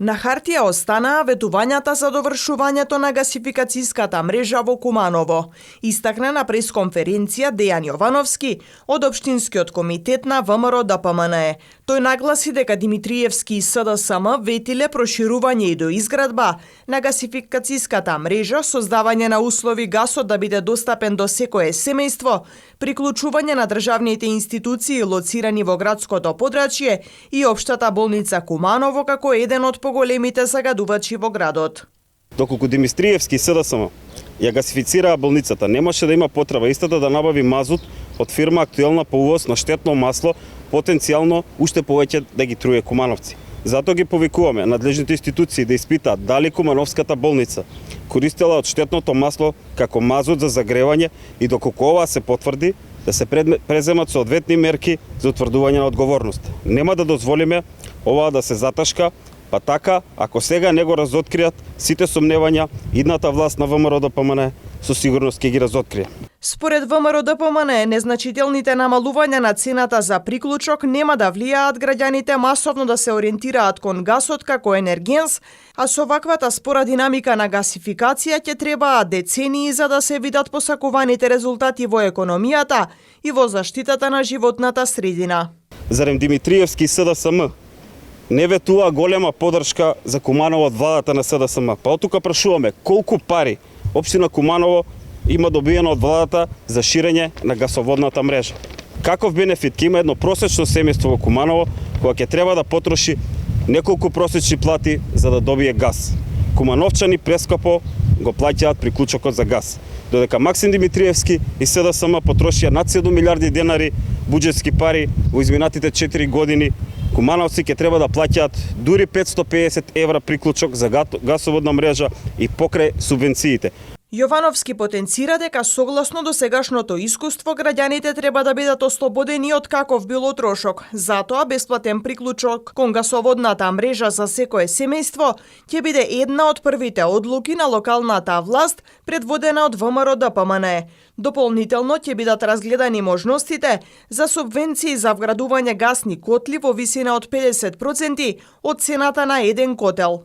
На хартија останаа ветувањата за довршувањето на гасификацијската мрежа во Куманово, истакна на пресконференција Дејан Јовановски од Општинскиот комитет на ВМРО ДПМНЕ. Тој нагласи дека Димитриевски и СДСМ ветиле проширување и доизградба на гасификацијската мрежа, создавање на услови гасот да биде достапен до секое семејство, приклучување на државните институции лоцирани во градското подрачје и Општата болница Куманово како еден од поголемите загадувачи во градот. Доколку Димитриевски и СДСМ ја гасифицираа болницата, немаше да има потреба истата да набави мазут од фирма Актуелна по увоз на штетно масло, потенцијално уште повеќе да ги труе кумановци. Затоа ги повикуваме надлежните институции да испитаат дали Кумановската болница користела од штетното масло како мазут за загревање и доколку ова се потврди, да се преземат соодветни мерки за утврдување на одговорност. Нема да дозволиме ова да се заташка, па така, ако сега не го разоткријат сите сомневања, идната власт на ВМРО ДПМНЕ со сигурност ќе ги разоткрие. Според ВМРО ДПМНЕ, незначителните намалувања на цената за приклучок нема да влијаат граѓаните масовно да се ориентираат кон гасот како енергенс, а со ваквата спора динамика на гасификација ќе требаат децении за да се видат посакуваните резултати во економијата и во заштитата на животната средина. Зарем Димитриевски и СДСМ не ветува голема поддршка за Куманово од владата на СДСМ. Па оттука прашуваме колку пари Општина Куманово има добиено од владата за ширење на гасоводната мрежа. Каков бенефит ќе има едно просечно семејство во Куманово кога ќе треба да потроши неколку просечни плати за да добие газ. Кумановчани прескапо го плаќаат приклучокот за газ, додека Максим Димитриевски и СДСМ потрошија над 7 милиарди денари буџетски пари во изминатите 4 години. Кумановци ќе треба да плаќаат дури 550 евра приклучок за гасоводна мрежа и покрај субвенциите. Јовановски потенцира дека согласно досегашното искуство граѓаните треба да бидат ослободени од каков било трошок. Затоа бесплатен приклучок кон гасоводната мрежа за секое семејство ќе биде една од првите одлуки на локалната власт предводена од ВМРО ДПМНЕ. Дополнително ќе бидат разгледани можностите за субвенции за вградување гасни котли во висина од 50% од цената на еден котел.